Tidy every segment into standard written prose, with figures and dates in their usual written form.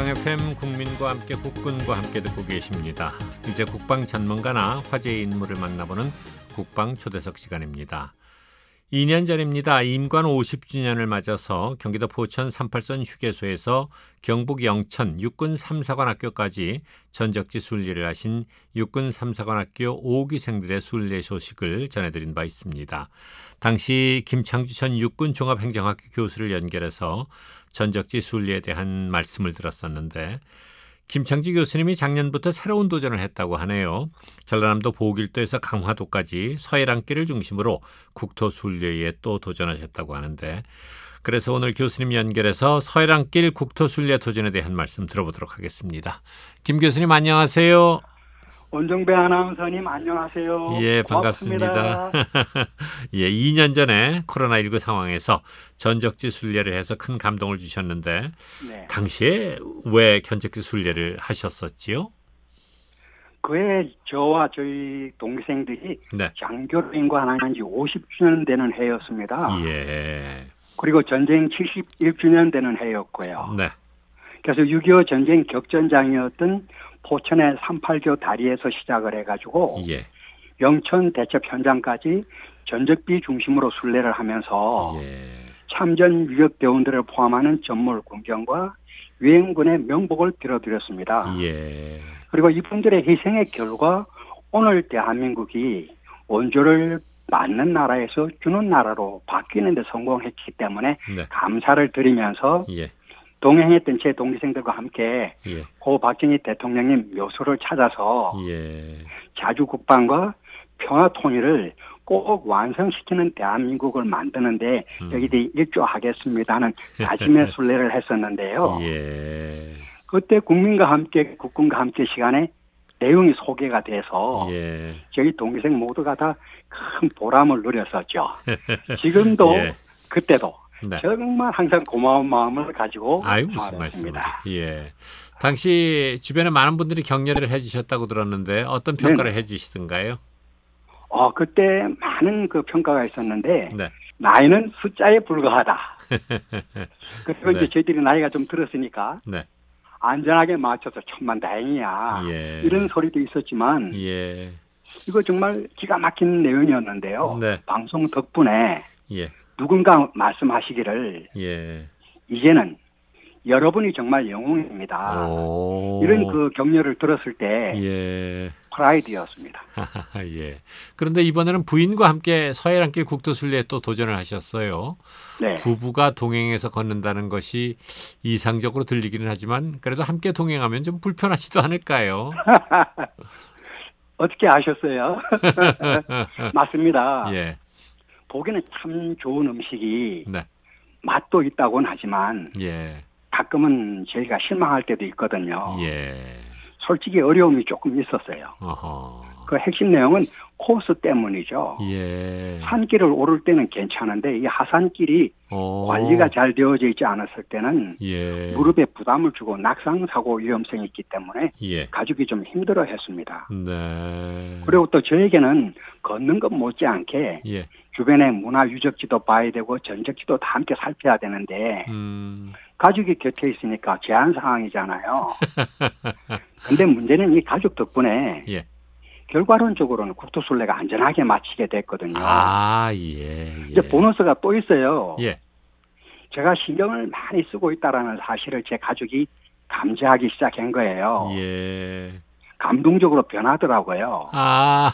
조우종 FM 국민과 함께 국군과 함께 듣고 계십니다. 이제 국방 전문가나 화제의 인물을 만나보는 국방 초대석 시간입니다. 2년 전입니다. 임관 50주년을 맞아서 경기도 포천 38선 휴게소에서 경북 영천 육군 3사관학교까지 전적지 순례를 하신 육군 3사관학교 5기생들의 순례 소식을 전해드린 바 있습니다. 당시 김창주 전 육군 종합행정학교 교수를 연결해서 전적지 순례에 대한 말씀을 들었었는데 김창주 교수님이 작년부터 새로운 도전을 했다고 하네요. 전라남도 보길도에서 강화도까지 서해랑길을 중심으로 국토 순례에 또 도전하셨다고 하는데 그래서 오늘 교수님 연결해서 서해랑길 국토 순례 도전에 대한 말씀 들어보도록 하겠습니다. 김 교수님 안녕하세요. 원정배 아나운서님 안녕하세요. 예, 반갑습니다. 예, 2년 전에 코로나19 상황에서 전적지 순례를 해서 큰 감동을 주셨는데 네. 당시에 왜 전적지 순례를 하셨었지요? 그해 저와 저희 동생들이 네. 장교로 임관한 지 50주년 되는 해였습니다. 예. 그리고 전쟁 71주년 되는 해였고요. 네. 그래서 6.25 전쟁 격전장이었던 포천의 38교 다리에서 시작을 해가지고 예. 영천 대첩 현장까지 전적비 중심으로 순례를 하면서 예. 참전 유격 대원들을 포함하는 전몰 군경과 유엔군의 명복을 빌어드렸습니다. 예. 그리고 이분들의 희생의 결과 오늘 대한민국이 원조를 맞는 나라에서 주는 나라로 바뀌는 데 성공했기 때문에 네. 감사를 드리면서 예. 동행했던 제 동기생들과 함께 예. 고 박정희 대통령님 묘소를 찾아서 예. 자주 국방과 평화 통일을 꼭 완성시키는 대한민국을 만드는데 여기에 일조하겠습니다 하는 다짐의 순례를 했었는데요. 예. 그때 국민과 함께 국군과 함께 시간에 내용이 소개가 돼서 예. 저희 동기생 모두가 다 큰 보람을 누렸었죠. 지금도 예. 그때도 네. 정말 항상 고마운 마음을 가지고 무슨 말씀입니다. 예. 당시 주변에 많은 분들이 격려를 해주셨다고 들었는데 어떤 평가를 해주시던가요? 그때 많은 그 평가가 있었는데 네. 나이는 숫자에 불과하다. 그리고 네. 이제 저희들이 나이가 좀 들었으니까 네. 안전하게 맞춰서 천만다행이야. 예. 이런 소리도 있었지만 예. 이거 정말 기가 막힌 내용이었는데요. 네. 방송 덕분에 예. 누군가 말씀하시기를 예. 이제는 여러분이 정말 영웅입니다. 이런 그 격려를 들었을 때 예. 프라이드였습니다. 예. 그런데 이번에는 부인과 함께 서해랑길 국토순례에 또 도전을 하셨어요. 네. 부부가 동행해서 걷는다는 것이 이상적으로 들리기는 하지만 그래도 함께 동행하면 좀 불편하지도 않을까요? 어떻게 아셨어요? 맞습니다. 예. 보기는 참 좋은 음식이 네. 맛도 있다고는 하지만 예. 가끔은 저희가 실망할 때도 있거든요. 예. 솔직히 어려움이 조금 있었어요. 어허. 그 핵심 내용은 코스 때문이죠. 예. 산길을 오를 때는 괜찮은데 이 하산길이 관리가 잘 되어져 있지 않았을 때는 예. 무릎에 부담을 주고 낙상사고 위험성이 있기 때문에 예. 가족이 좀 힘들어했습니다. 네. 그리고 또 저에게는 걷는 것 못지않게 예. 주변의 문화 유적지도 봐야 되고 전적지도 다 함께 살펴야 되는데 가족이 곁에 있으니까 제한 상황이잖아요. 근데 문제는 이 가족 덕분에 예. 결과론적으로는 국토순례가 안전하게 마치게 됐거든요. 아, 예. 예. 이제 보너스가 또 있어요. 예. 제가 신경을 많이 쓰고 있다라는 사실을 제 가족이 감지하기 시작한 거예요. 예. 감동적으로 변하더라고요. 아.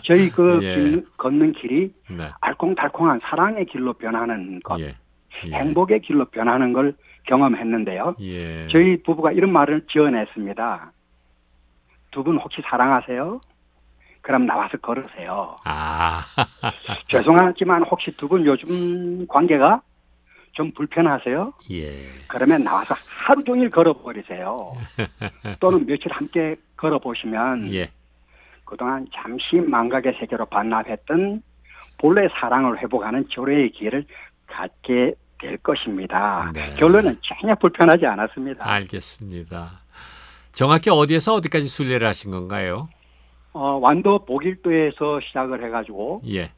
저희 그 예. 걷는 길이 네. 알콩달콩한 사랑의 길로 변하는 것, 예. 예. 행복의 길로 변하는 걸 경험했는데요. 예. 저희 부부가 이런 말을 지어냈습니다. 두 분 혹시 사랑하세요? 그럼 나와서 걸으세요. 아. 죄송하지만 혹시 두 분 요즘 관계가 좀 불편하세요? 예. 그러면 나와서 하루 종일 걸어버리세요. 또는 며칠 함께 걸어보시면 예. 그동안 잠시 망각의 세계로 반납했던 본래 사랑을 회복하는 조례의 기회를 갖게 될 것입니다. 네. 결론은 전혀 불편하지 않았습니다. 알겠습니다. 정확히 어디에서 어디까지 순례를 하신 건가요? 완도 보길도에서 시작을 해가지고 예.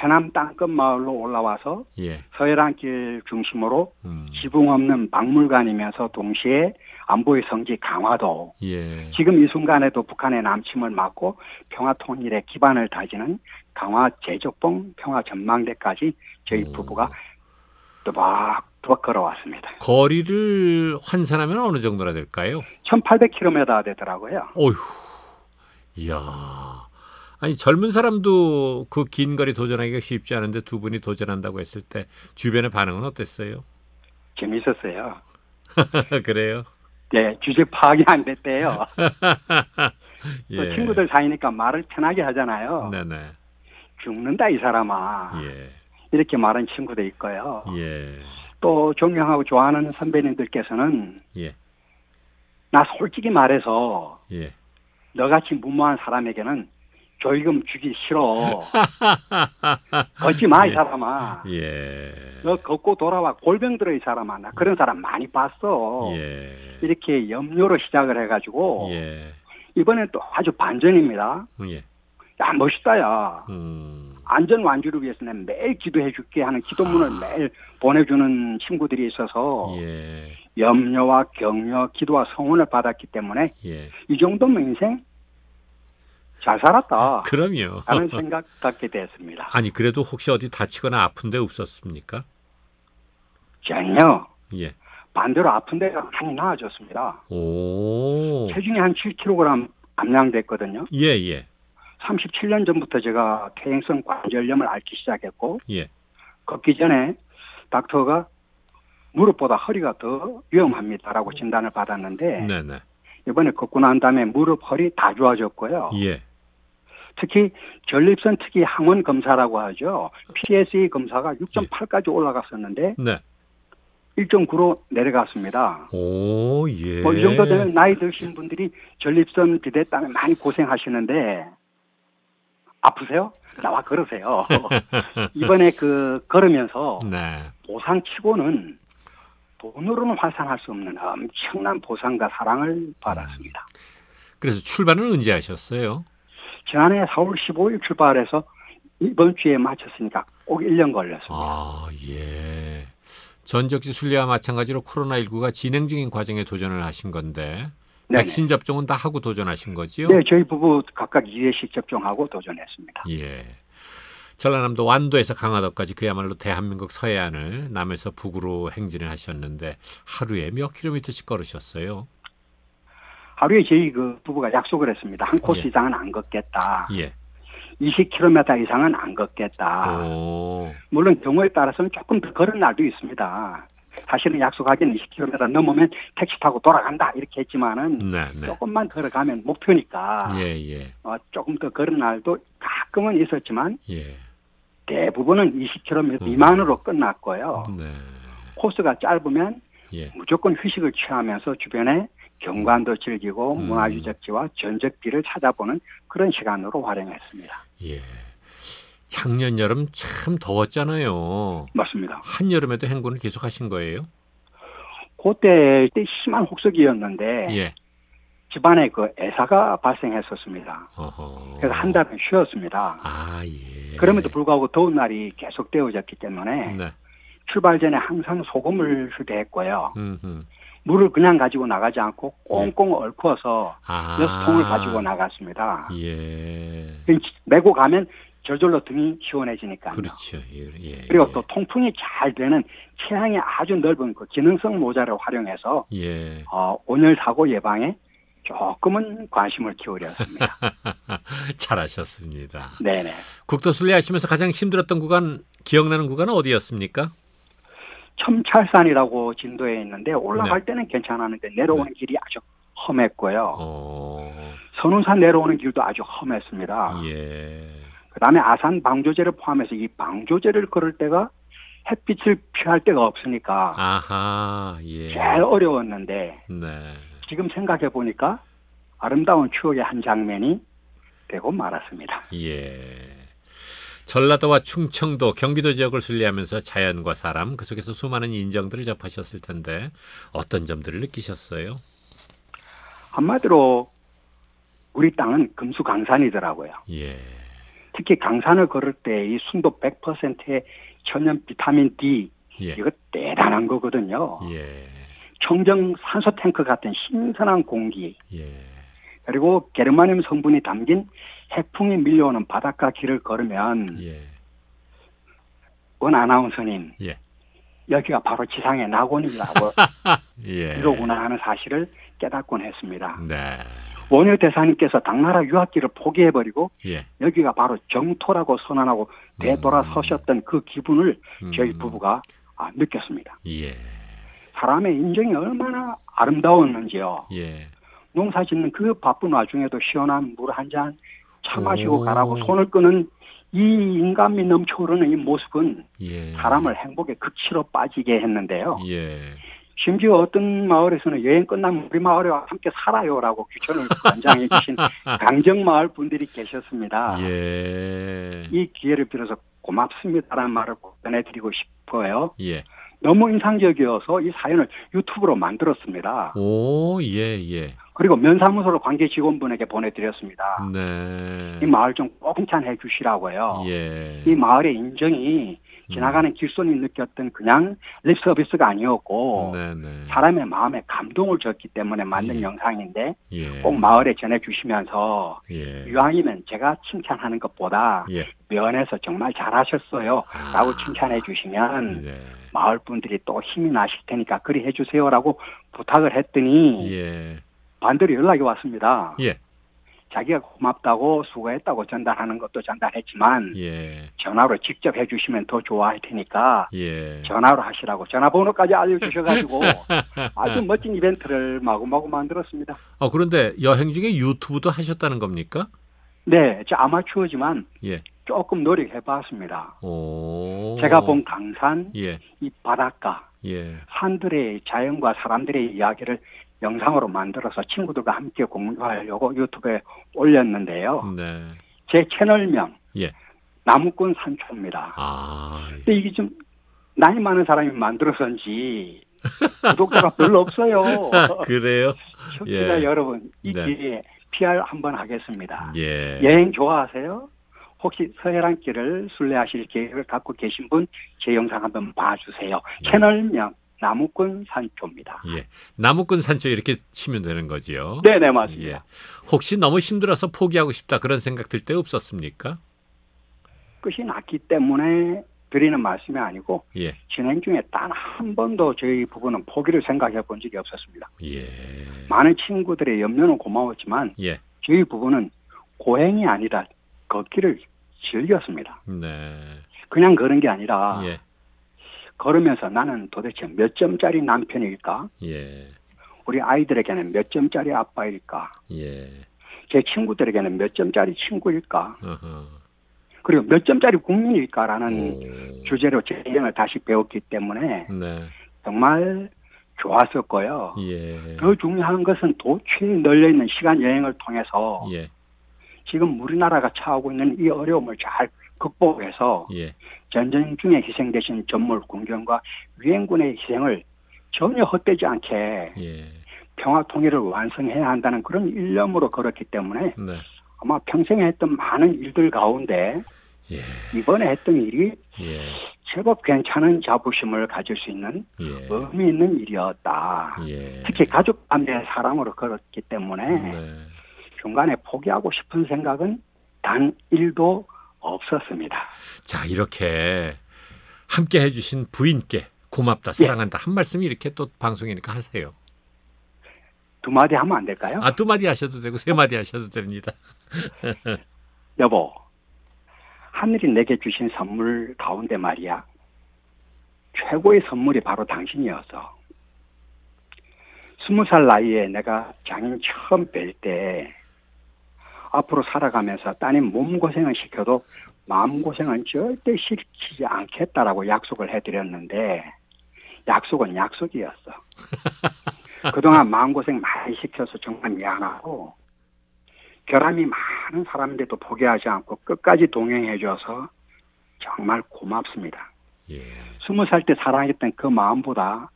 해남 땅끝 마을로 올라와서 예. 서해안길 중심으로 지붕 없는 박물관이면서 동시에 안보의 성지 강화도. 예. 지금 이 순간에도 북한의 남침을 막고 평화 통일의 기반을 다지는 강화 제적봉 평화 전망대까지 저희 부부가 또박또박 걸어왔습니다. 거리를 환산하면 어느 정도나 될까요? 1800km 되더라고요. 어휴, 이야. 아니 젊은 사람도 그 긴 거리 도전하기가 쉽지 않은데 두 분이 도전한다고 했을 때 주변의 반응은 어땠어요? 재밌었어요. 그래요? 네, 주제 파악이 안 됐대요. 예. 또 친구들 사이니까 말을 편하게 하잖아요. 네네. 죽는다 이 사람아. 예. 이렇게 말하는 친구도 있고요. 예. 또 존경하고 좋아하는 선배님들께서는 예. 나 솔직히 말해서 예. 너같이 무모한 사람에게는 조의금 주기 싫어. 걷지 마, 이 예. 사람아. 예. 너 걷고 돌아와 골병 들어, 이 사람아. 나 그런 사람 많이 봤어. 예. 이렇게 염려로 시작을 해가지고 예. 이번엔 또 아주 반전입니다. 예. 야, 멋있다, 야. 안전 완주를 위해서 는 매일 기도해 줄게 하는 기도문을 매일 보내주는 친구들이 있어서 예. 염려와 격려, 기도와 성원을 받았기 때문에 예. 이 정도면 인생 잘 살았다. 그럼요. 라는 생각 갖게 됐습니다. 아니 그래도 혹시 어디 다치거나 아픈 데 없었습니까? 전혀. 예. 반대로 아픈 데가 많이 나아졌습니다. 오. 체중이 한 7kg 감량됐거든요. 예, 예. 37년 전부터 제가 퇴행성 관절염을 앓기 시작했고 예. 걷기 전에 닥터가 무릎보다 허리가 더 위험합니다라고 진단을 받았는데 네네. 이번에 걷고 난 다음에 무릎, 허리 다 좋아졌고요. 예. 특히 전립선 특이 항원 검사라고 하죠. PSA 검사가 6.8까지 올라갔었는데 네. 1.9로 내려갔습니다. 오, 예. 이 정도 되면 나이 드신 분들이 전립선 비대 때문에 많이 고생하시는데 아프세요? 나와 걸으세요. 이번에 걸으면서 네. 보상치고는 돈으로는 환산할 수 없는 엄청난 보상과 사랑을 받았습니다. 그래서 출발은 언제 하셨어요? 지난해 4월 15일 출발해서 이번 주에 마쳤으니까 꼭 1년 걸렸습니다. 아, 예. 전적지 순례와 마찬가지로 코로나19가 진행 중인 과정에 도전을 하신 건데 네네. 백신 접종은 다 하고 도전하신 거지요? 네, 저희 부부 각각 2회씩 접종하고 도전했습니다. 예. 전라남도 완도에서 강화도까지 그야말로 대한민국 서해안을 남에서 북으로 행진을 하셨는데 하루에 몇 킬로미터씩 걸으셨어요? 하루에 저희 부부가 약속을 했습니다. 한 코스 예. 이상은 안 걷겠다. 예. 20km 이상은 안 걷겠다. 오. 물론 경우에 따라서는 조금 더 걸은 날도 있습니다. 사실은 약속하기는 20km 넘으면 택시 타고 돌아간다 이렇게 했지만은 네, 네. 조금만 걸어가면 목표니까 예, 예. 조금 더 걸은 날도 가끔은 있었지만 예. 대부분은 20km 미만으로 끝났고요. 네. 코스가 짧으면 예. 무조건 휴식을 취하면서 주변에 경관도 즐기고 문화유적지와 전적지를 찾아보는 그런 시간으로 활용했습니다. 예. 작년 여름 참 더웠잖아요. 맞습니다. 한여름에도 행군을 계속 하신 거예요? 그때 심한 혹석이었는데 예. 집안에 애사가 발생했었습니다. 어허. 그래서 한 달은 쉬었습니다. 아, 예. 그럼에도 불구하고 더운 날이 계속되어졌기 때문에 네. 출발 전에 항상 소금을 휴대했고요. 음흠. 물을 그냥 가지고 나가지 않고 꽁꽁 얽어서 아. 6통을 가지고 나갔습니다. 예. 메고 가면 저절로 등이 시원해지니까요. 그렇죠. 예. 예. 그리고 또 통풍이 잘 되는 체형이 아주 넓은 기능성 모자를 활용해서 예. 온열 사고 예방에 조금은 관심을 기울였습니다. 잘하셨습니다. 네네. 국도 순례하시면서 가장 힘들었던 구간, 기억나는 구간은 어디였습니까? 첨찰산이라고 진도에 있는데 올라갈 때는 괜찮았는데 내려오는 길이 아주 험했고요. 선운산 내려오는 길도 아주 험했습니다. 예. 그다음에 아산 방조제를 포함해서 이 방조제를 걸을 때가 햇빛을 피할 데가 없으니까 아하. 예. 제일 어려웠는데 네. 지금 생각해 보니까 아름다운 추억의 한 장면이 되고 말았습니다. 예. 전라도와 충청도, 경기도 지역을 순례하면서 자연과 사람, 그 속에서 수많은 인정들을 접하셨을 텐데 어떤 점들을 느끼셨어요? 한마디로 우리 땅은 금수강산이더라고요. 예. 특히 강산을 걸을 때 이 순도 100%의 천연 비타민 D 예. 이거 대단한 거거든요. 예. 청정 산소 탱크 같은 신선한 공기 예. 그리고 게르마늄 성분이 담긴 해풍이 밀려오는 바닷가 길을 걸으면 예. 원 아나운서님 예. 여기가 바로 지상의 낙원이라고 예. 이러구나 하는 사실을 깨닫곤 했습니다. 네. 원효 대사님께서 당나라 유학길을 포기해버리고 예. 여기가 바로 정토라고 선언하고 되돌아서셨던 그 기분을 저희 부부가 느꼈습니다. 예. 사람의 인정이 얼마나 아름다웠는지요. 예. 농사 짓는 그 바쁜 와중에도 시원한 물 한 잔 차 마시고 가라고 손을 끄는 이 인간미 넘쳐흐르는 이 모습은 예. 사람을 행복의 극치로 빠지게 했는데요. 예. 심지어 어떤 마을에서는 여행 끝나면 우리 마을에와 함께 살아요라고 규천을 관장해 주신 강정마을 분들이 계셨습니다. 예. 이 기회를 빌어서 고맙습니다라는 말을 꼭 전해드리고 싶어요. 예. 너무 인상적이어서 이 사연을 유튜브로 만들었습니다. 오, 예, 예. 그리고 면사무소로 관계 직원분에게 보내드렸습니다. 네. 이 마을 좀 꼭 칭찬해 주시라고요. 예. 이 마을의 인정이 지나가는 길손이 느꼈던 그냥 립 서비스가 아니었고 네네. 사람의 마음에 감동을 줬기 때문에 만든 예. 영상인데 예. 꼭 마을에 전해주시면서 예. 이왕이면 제가 칭찬하는 것보다 예. 면에서 정말 잘하셨어요 라고 칭찬해 주시면 네. 마을 분들이 또 힘이 나실 테니까 그리 해주세요 라고 부탁을 했더니 예. 반대로 연락이 왔습니다. 예. 자기가 고맙다고 수고했다고 전달하는 것도 전달했지만 예. 전화로 직접 해주시면 더 좋아할 테니까 예. 전화로 하시라고 전화번호까지 알려주셔가지고 아주 멋진 이벤트를 마구마구 만들었습니다. 그런데 여행 중에 유튜브도 하셨다는 겁니까? 네, 저 아마추어지만 예. 조금 노력해봤습니다. 오. 제가 본 강산, 예. 이 바닷가, 예. 산들의 자연과 사람들의 이야기를 영상으로 만들어서 친구들과 함께 공유하려고 유튜브에 올렸는데요. 네. 제 채널명 예. 나무꾼 산초입니다. 아. 근데 이게 좀 나이 많은 사람이 만들어서인지 구독자가 별로 없어요. 그래요? 청취자 예. 여러분, 이 네. 기회에 PR 한번 하겠습니다. 예. 여행 좋아하세요? 혹시 서해랑길을 순례하실 계획을 갖고 계신 분 제 영상 한번 봐주세요. 네. 채널명 나무꾼 산초입니다. 예. 나무꾼 산초 이렇게 치면 되는 거지요. 네네 맞습니다. 예. 혹시 너무 힘들어서 포기하고 싶다 그런 생각 들 때 없었습니까? 끝이 났기 때문에 드리는 말씀이 아니고 예. 진행 중에 단 한 번도 저희 부부는 포기를 생각해 본 적이 없었습니다. 예. 많은 친구들의 염려는 고마웠지만 예. 저희 부부는 고행이 아니라 걷기를 즐겼습니다. 네. 그냥 걸은 게 아니라 예. 걸으면서 나는 도대체 몇 점짜리 남편일까? 예. 우리 아이들에게는 몇 점짜리 아빠일까? 예. 제 친구들에게는 몇 점짜리 친구일까? 어허. 그리고 몇 점짜리 국민일까라는 오. 주제로 제 여행을 다시 배웠기 때문에 네. 정말 좋았었고요. 예. 더 중요한 것은 도처에 널려있는 시간 여행을 통해서 예. 지금 우리나라가 처하고 있는 이 어려움을 잘 극복해서 예. 전쟁 중에 희생되신 전몰 군경과 위엔군의 희생을 전혀 헛되지 않게 예. 평화 통일을 완성해야 한다는 그런 일념으로 걸었기 때문에 네. 아마 평생에 했던 많은 일들 가운데 예. 이번에 했던 일이 예. 제법 괜찮은 자부심을 가질 수 있는 예. 의미 있는 일이었다. 예. 특히 가족 간의 사랑으로 걸었기 때문에 네. 중간에 포기하고 싶은 생각은 단 1도 없었습니다. 자, 이렇게 함께 해주신 부인께 고맙다, 사랑한다 한 말씀이 이렇게 또 방송이니까 하세요. 2마디 하면 안 될까요? 2마디 하셔도 되고 3마디 하셔도 됩니다. 여보, 하늘이 내게 주신 선물 가운데 말이야. 최고의 선물이 바로 당신이었어. 20살 나이에 내가 장인 처음 뵐 때 앞으로 살아가면서 따님 몸고생을 시켜도 마음고생은 절대 시키지 않겠다라고 약속을 해드렸는데 약속은 약속이었어. 그동안 마음고생 많이 시켜서 정말 미안하고 결함이 많은 사람인데도 포기하지 않고 끝까지 동행해줘서 정말 고맙습니다. 예. 20살 때 사랑했던 그 마음보다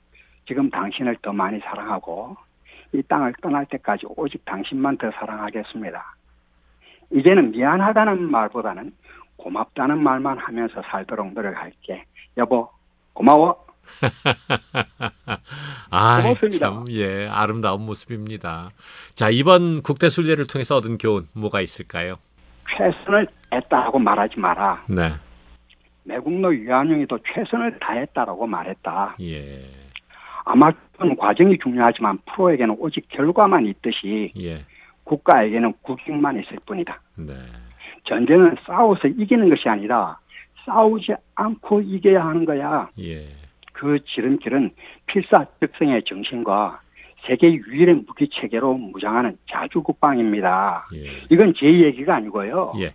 지금 당신을 더 많이 사랑하고 이 땅을 떠날 때까지 오직 당신만 더 사랑하겠습니다. 이제는 미안하다는 말보다는 고맙다는 말만 하면서 살도록 노력할게. 여보, 고마워. 아, 참, 예, 아름다운 모습입니다. 자, 이번 국대순례를 통해서 얻은 교훈 뭐가 있을까요? 최선을 다했다고 말하지 마라. 네. 매국노 유한용이도 최선을 다했다라고 말했다. 예. 아마추어는 과정이 중요하지만 프로에게는 오직 결과만 있듯이 예. 국가에게는 국익만 있을 뿐이다. 네. 전쟁은 싸워서 이기는 것이 아니라 싸우지 않고 이겨야 하는 거야. 예. 그 지름길은 필사즉생의 정신과 세계 유일의 무기 체계로 무장하는 자주국방입니다. 예. 이건 제 얘기가 아니고요. 예.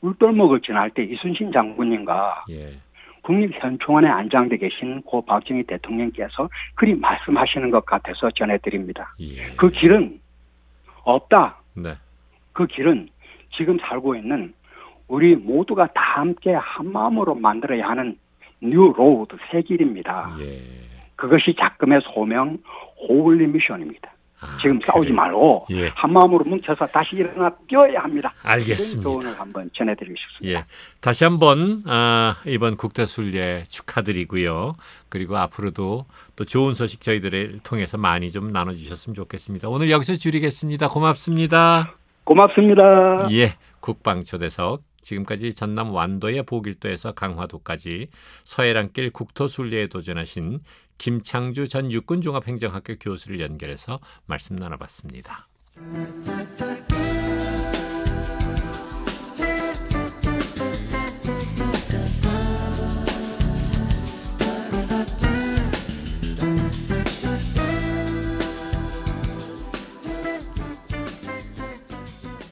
울돌목을 지날 때 이순신 장군님과 예. 국립현충원에 안장돼 계신 고 박정희 대통령께서 그리 말씀하시는 것 같아서 전해드립니다. 예. 그 길은 없다. 네. 그 길은 지금 살고 있는 우리 모두가 다 함께 한 마음으로 만들어야 하는 뉴 로드 새 길입니다. 예. 그것이 작금의 소명 호울리 미션입니다. 지금 싸우지 말고 예. 한 마음으로 뭉쳐서 다시 일어나 뛰어야 합니다. 알겠습니다. 이런 교훈을 한번 전해드리고 싶습니다. 예. 다시 한번 이번 국대순례 축하드리고요. 그리고 앞으로도 또 좋은 소식 저희들을 통해서 많이 좀 나눠주셨으면 좋겠습니다. 오늘 여기서 줄이겠습니다. 고맙습니다. 고맙습니다. 예, 국방초대석 지금까지 전남 완도의 보길도에서 강화도까지 서해랑길 국토순례에 도전하신 김창주 전 육군종합행정학교 교수를 연결해서 말씀 나눠봤습니다.